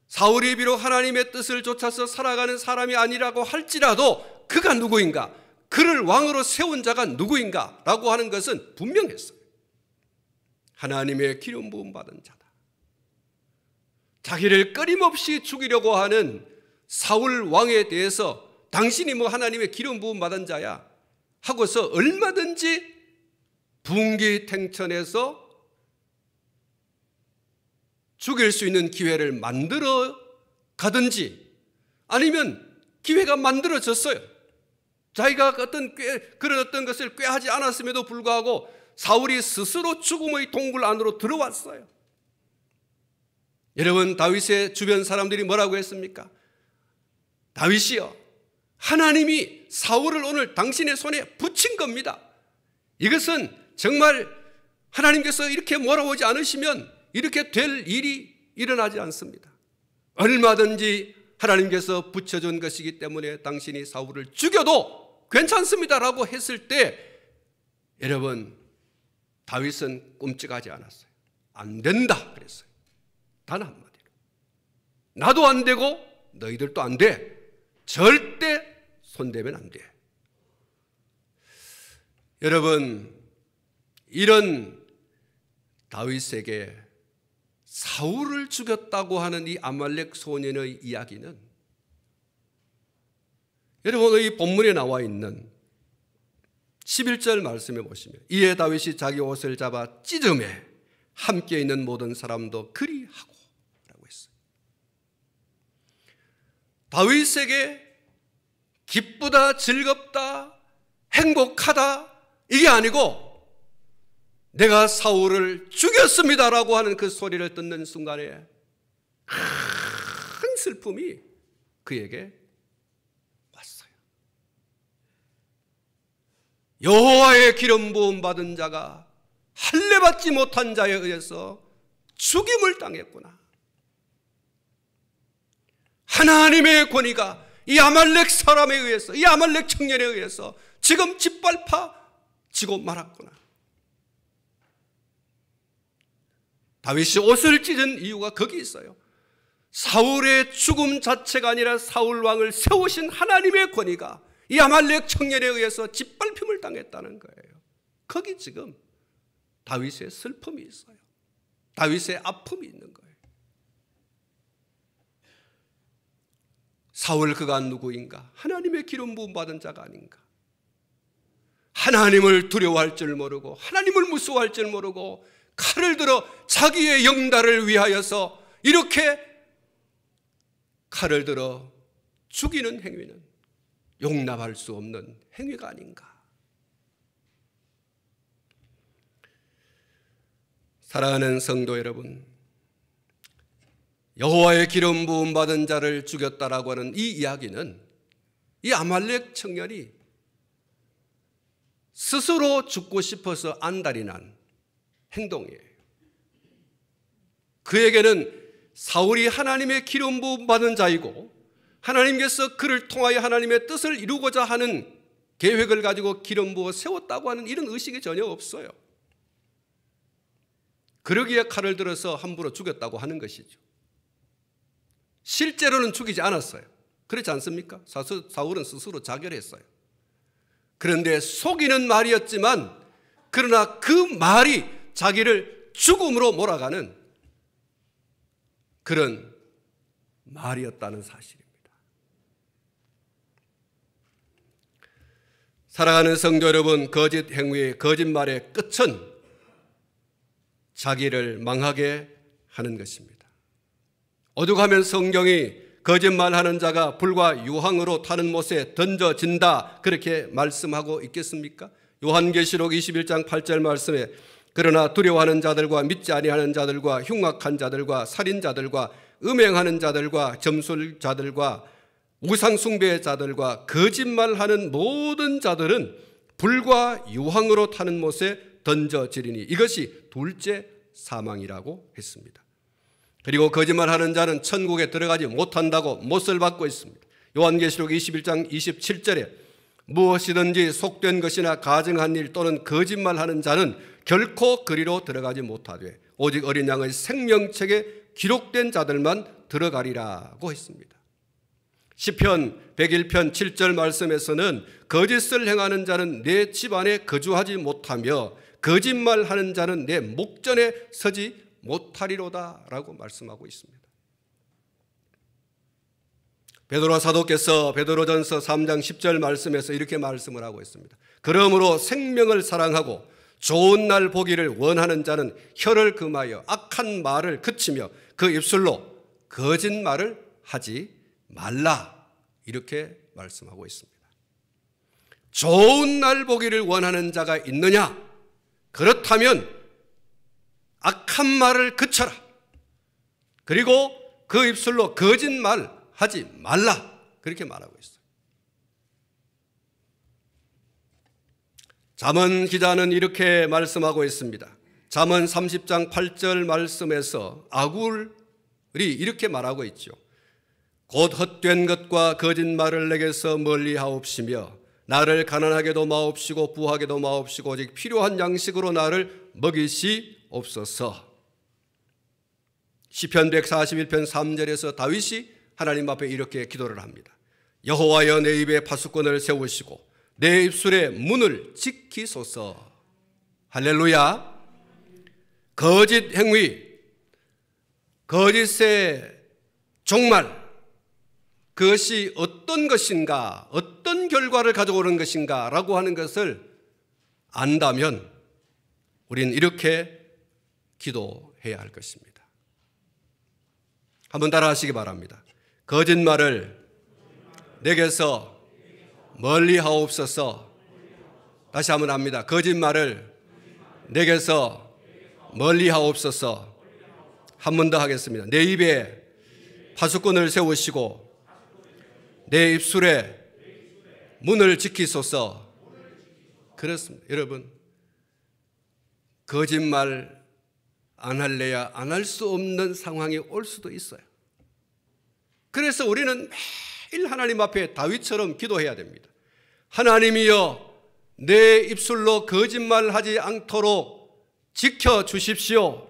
사울이 비록 하나님의 뜻을 쫓아서 살아가는 사람이 아니라고 할지라도 그가 누구인가, 그를 왕으로 세운 자가 누구인가 라고 하는 것은 분명했어요. 하나님의 기름 부음 받은 자다. 자기를 끊임없이 죽이려고 하는 사울 왕에 대해서 당신이 뭐 하나님의 기름 부음 받은 자야 하고서 얼마든지 분기탱천해서 죽일 수 있는 기회를 만들어 가든지, 아니면 기회가 만들어졌어요. 자기가 그런 어떤 것을 꾀하지 않았음에도 불구하고 사울이 스스로 죽음의 동굴 안으로 들어왔어요. 여러분, 다윗의 주변 사람들이 뭐라고 했습니까? 다윗이여, 하나님이 사울을 오늘 당신의 손에 붙인 겁니다. 이것은 정말 하나님께서 이렇게 몰아오지 않으시면 이렇게 될 일이 일어나지 않습니다. 얼마든지 하나님께서 붙여준 것이기 때문에 당신이 사울을 죽여도 괜찮습니다라고 했을 때, 여러분, 다윗은 끔찍하지 않았어요. 안 된다 그랬어요. 단 한마디로. 나도 안 되고 너희들도 안 돼. 절대 손대면 안 돼. 여러분, 이런 다윗에게 사울을 죽였다고 하는 이 아말렉 소년의 이야기는, 여러분, 이 본문에 나와 있는 11절 말씀에 보시면, 이에 다윗이 자기 옷을 잡아 찢음에 함께 있는 모든 사람도 그리하고 라고 했어요. 다윗에게 기쁘다, 즐겁다, 행복하다 이게 아니고 내가 사울을 죽였습니다라고 하는 그 소리를 듣는 순간에 큰 슬픔이 그에게 왔어요. 여호와의 기름 부음 받은 자가 할례받지 못한 자에 의해서 죽임을 당했구나. 하나님의 권위가 이 아말렉 사람에 의해서, 이 아말렉 청년에 의해서 지금 짓밟아지고 말았구나. 다윗이 옷을 찢은 이유가 거기 있어요. 사울의 죽음 자체가 아니라 사울 왕을 세우신 하나님의 권위가 이 아말렉 청년에 의해서 짓밟힘을 당했다는 거예요. 거기 지금 다윗의 슬픔이 있어요. 다윗의 아픔이 있는 거예요. 사울 그가 누구인가? 하나님의 기름 부음 받은 자가 아닌가? 하나님을 두려워할 줄 모르고, 하나님을 무서워할 줄 모르고, 칼을 들어 자기의 영달을 위하여서 이렇게 칼을 들어 죽이는 행위는 용납할 수 없는 행위가 아닌가. 사랑하는 성도 여러분, 여호와의 기름 부음 받은 자를 죽였다라고 하는 이 이야기는 이 아말렉 청년이 스스로 죽고 싶어서 안달이 난 행동이에요. 그에게는 사울이 하나님의 기름 부음 받은 자이고 하나님께서 그를 통하여 하나님의 뜻을 이루고자 하는 계획을 가지고 기름 부어 세웠다고 하는 이런 의식이 전혀 없어요. 그러기에 칼을 들어서 함부로 죽였다고 하는 것이죠. 실제로는 죽이지 않았어요. 그렇지 않습니까? 사울은 스스로 자결했어요. 그런데 속이는 말이었지만 그러나 그 말이 자기를 죽음으로 몰아가는 그런 말이었다는 사실입니다. 사랑하는 성도 여러분, 거짓 행위의 거짓말의 끝은 자기를 망하게 하는 것입니다. 오죽하면 성경이 거짓말하는 자가 불과 유황으로 타는 못에 던져진다 그렇게 말씀하고 있겠습니까? 요한계시록 21장 8절 말씀에 그러나 두려워하는 자들과 믿지 아니하는 자들과 흉악한 자들과 살인자들과 음행하는 자들과 점술자들과 우상숭배의 자들과 거짓말하는 모든 자들은 불과 유황으로 타는 못에 던져지리니 이것이 둘째 사망이라고 했습니다. 그리고 거짓말하는 자는 천국에 들어가지 못한다고 못을 받고 있습니다. 요한계시록 21장 27절에 무엇이든지 속된 것이나 가증한 일 또는 거짓말하는 자는 결코 그리로 들어가지 못하되 오직 어린 양의 생명책에 기록된 자들만 들어가리라고 했습니다. 시편 101편 7절 말씀에서는 거짓을 행하는 자는 내 집안에 거주하지 못하며 거짓말하는 자는 내 목전에 서지 못하리로다 라고 말씀하고 있습니다. 베드로 사도께서 베드로전서 3장 10절 말씀에서 이렇게 말씀을 하고 있습니다. 그러므로 생명을 사랑하고 좋은 날 보기를 원하는 자는 혀를 금하여 악한 말을 그치며 그 입술로 거짓말을 하지 말라 이렇게 말씀하고 있습니다. 좋은 날 보기를 원하는 자가 있느냐? 그렇다면 악한 말을 그쳐라. 그리고 그 입술로 거짓말 하지 말라. 그렇게 말하고 있어요. 잠언 기자는 이렇게 말씀하고 있습니다. 잠언 30장 8절 말씀에서 아굴이 이렇게 말하고 있죠. 곧 헛된 것과 거짓말을 내게서 멀리하옵시며 나를 가난하게도 마옵시고 부하게도 마옵시고 오직 필요한 양식으로 나를 먹이시옵소서. 시편 141편 3절에서 다윗이 하나님 앞에 이렇게 기도를 합니다. 여호와여 내 입에 파수꾼을 세우시고 내 입술의 문을 지키소서. 할렐루야. 거짓 행위, 거짓의 종말, 그것이 어떤 것인가, 어떤 결과를 가져오는 것인가 라고 하는 것을 안다면 우리는 이렇게 기도해야 할 것입니다. 한번 따라 하시기 바랍니다. 거짓말을 내게서 멀리 하옵소서. 다시 한번 합니다. 거짓말을 내게서 멀리 하옵소서. 한 번 더 하겠습니다. 내 입에 파수꾼을 세우시고 내 입술에 문을 지키소서. 그렇습니다. 여러분, 거짓말 안 할래야 안 할 수 없는 상황이 올 수도 있어요. 그래서 우리는 매일 하나님 앞에 다윗처럼 기도해야 됩니다. 하나님이여 내 입술로 거짓말하지 않도록 지켜주십시오.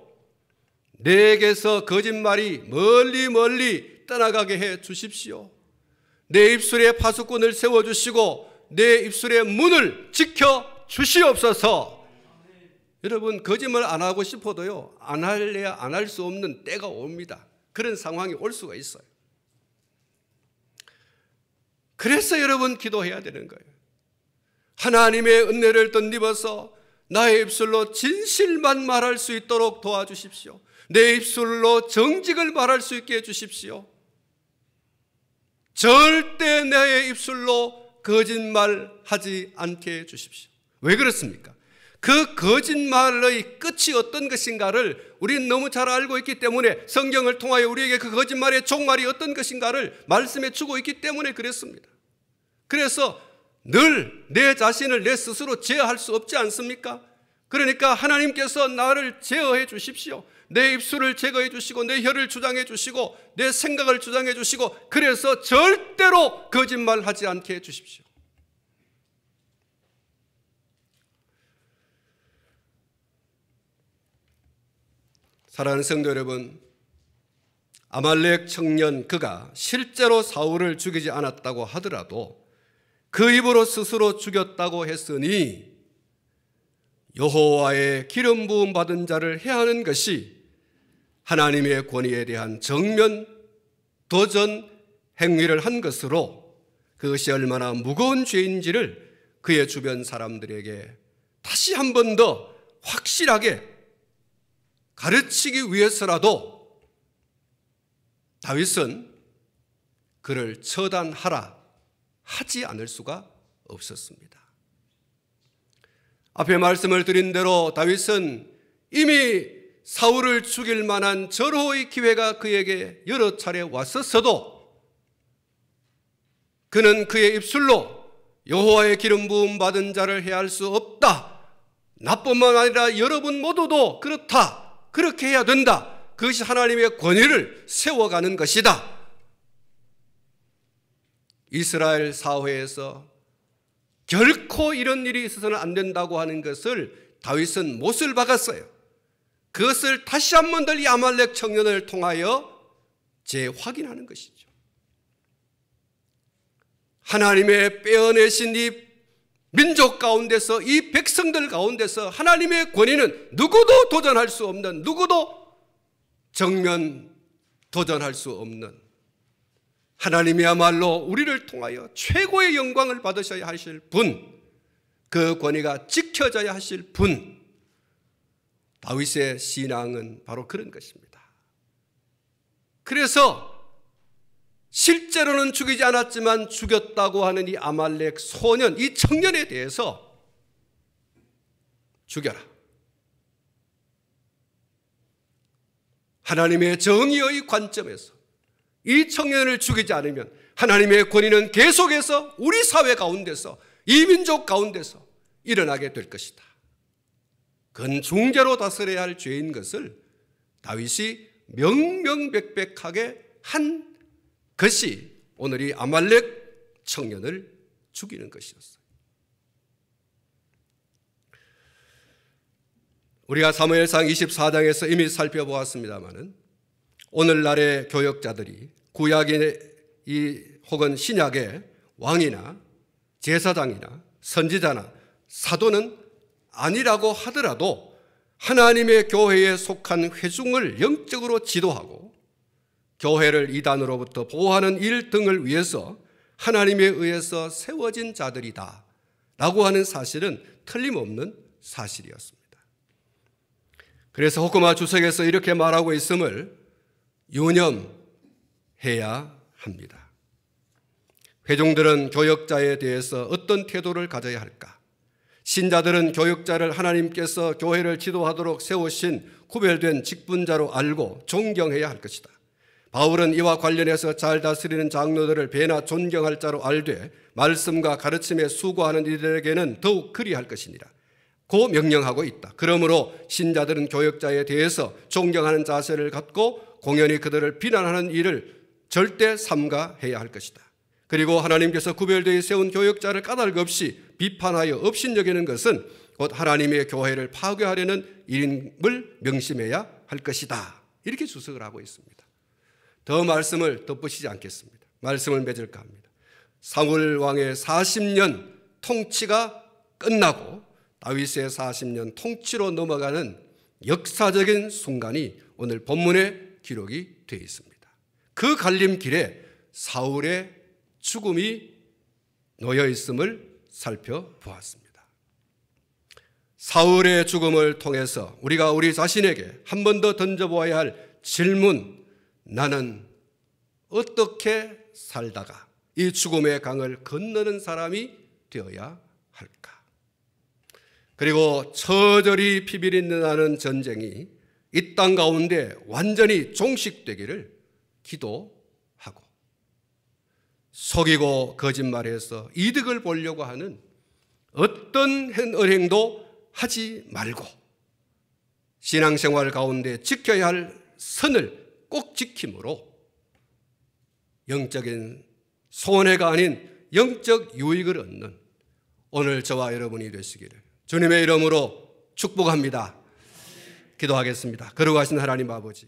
내게서 거짓말이 멀리 멀리 떠나가게 해 주십시오. 내 입술에 파수꾼을 세워주시고 내 입술의 문을 지켜주시옵소서. 여러분, 거짓말 안 하고 싶어도요, 안 할래야 안 할 수 없는 때가 옵니다. 그런 상황이 올 수가 있어요. 그래서 여러분 기도해야 되는 거예요. 하나님의 은혜를 덧입어서 나의 입술로 진실만 말할 수 있도록 도와주십시오. 내 입술로 정직을 말할 수 있게 해주십시오. 절대 내 입술로 거짓말하지 않게 해주십시오. 왜 그렇습니까? 그 거짓말의 끝이 어떤 것인가를 우리는 너무 잘 알고 있기 때문에 성경을 통하여 우리에게 그 거짓말의 종말이 어떤 것인가를 말씀해 주고 있기 때문에 그랬습니다. 그래서 늘 내 자신을 내 스스로 제어할 수 없지 않습니까? 그러니까 하나님께서 나를 제어해 주십시오. 내 입술을 제거해 주시고 내 혀를 주장해 주시고 내 생각을 주장해 주시고 그래서 절대로 거짓말하지 않게 해 주십시오. 사랑하는 성도 여러분, 아말렉 청년 그가 실제로 사울을 죽이지 않았다고 하더라도 그 입으로 스스로 죽였다고 했으니 여호와의 기름 부음 받은 자를 해하는 것이 하나님의 권위에 대한 정면 도전 행위를 한 것으로 그것이 얼마나 무거운 죄인지를 그의 주변 사람들에게 다시 한 번 더 확실하게 가르치기 위해서라도 다윗은 그를 처단하라 하지 않을 수가 없었습니다. 앞에 말씀을 드린 대로 다윗은 이미 사울을 죽일 만한 절호의 기회가 그에게 여러 차례 왔었어도 그는 그의 입술로 여호와의 기름 부음 받은 자를 해할 수 없다. 나뿐만 아니라 여러분 모두도 그렇다. 그렇게 해야 된다. 그것이 하나님의 권위를 세워가는 것이다. 이스라엘 사회에서 결코 이런 일이 있어서는 안 된다고 하는 것을 다윗은 못을 박았어요. 그것을 다시 한 번 더 이 아말렉 청년을 통하여 재확인하는 것이죠. 하나님의 빼어내신 이 민족 가운데서 이 백성들 가운데서 하나님의 권위는 누구도 도전할 수 없는, 누구도 정면 도전할 수 없는 하나님이야말로 우리를 통하여 최고의 영광을 받으셔야 하실 분, 그 권위가 지켜져야 하실 분, 다윗의 신앙은 바로 그런 것입니다. 그래서 실제로는 죽이지 않았지만 죽였다고 하는 이 아말렉 소년, 이 청년에 대해서 죽여라. 하나님의 정의의 관점에서 이 청년을 죽이지 않으면 하나님의 권위는 계속해서 우리 사회 가운데서, 이 민족 가운데서 일어나게 될 것이다. 그건 중재로 다스려야 할 죄인 것을 다윗이 명명백백하게 한 것이 오늘 이 아말렉 청년을 죽이는 것이었어요. 우리가 사무엘상 24장에서 이미 살펴보았습니다마는 오늘날의 교역자들이 구약의 혹은 신약의 왕이나 제사장이나 선지자나 사도는 아니라고 하더라도 하나님의 교회에 속한 회중을 영적으로 지도하고 교회를 이단으로부터 보호하는 일 등을 위해서 하나님에 의해서 세워진 자들이다 라고 하는 사실은 틀림없는 사실이었습니다. 그래서 호크마 주석에서 이렇게 말하고 있음을 유념해야 합니다. 회중들은 교역자에 대해서 어떤 태도를 가져야 할까? 신자들은 교역자를 하나님께서 교회를 지도하도록 세우신 구별된 직분자로 알고 존경해야 할 것이다. 바울은 이와 관련해서 잘 다스리는 장로들을 배나 존경할 자로 알되 말씀과 가르침에 수고하는 이들에게는 더욱 그리할 것이니라 고 명령하고 있다. 그러므로 신자들은 교역자에 대해서 존경하는 자세를 갖고 공연히 그들을 비난하는 일을 절대 삼가해야 할 것이다. 그리고 하나님께서 구별되어 세운 교역자를 까닭 없이 비판하여 업신여기는 것은 곧 하나님의 교회를 파괴하려는 일임을 명심해야 할 것이다. 이렇게 주석을 하고 있습니다. 더 말씀을 덧붙이지 않겠습니다. 말씀을 맺을까 합니다. 사울 왕의 40년 통치가 끝나고 다윗의 40년 통치로 넘어가는 역사적인 순간이 오늘 본문에 기록이 되어 있습니다. 그 갈림길에 사울의 죽음이 놓여 있음을 살펴보았습니다. 사울의 죽음을 통해서 우리가 우리 자신에게 한 번 더 던져보아야 할 질문, 나는 어떻게 살다가 이 죽음의 강을 건너는 사람이 되어야 할까? 그리고 처절히 피비린내나는 전쟁이 이 땅 가운데 완전히 종식되기를 기도하고, 속이고 거짓말해서 이득을 보려고 하는 어떤 언행도 하지 말고 신앙생활 가운데 지켜야 할 선을 꼭 지킴으로 영적인 손해가 아닌 영적 유익을 얻는 오늘 저와 여러분이 되시기를 주님의 이름으로 축복합니다. 기도하겠습니다. 거룩하신 하나님 아버지,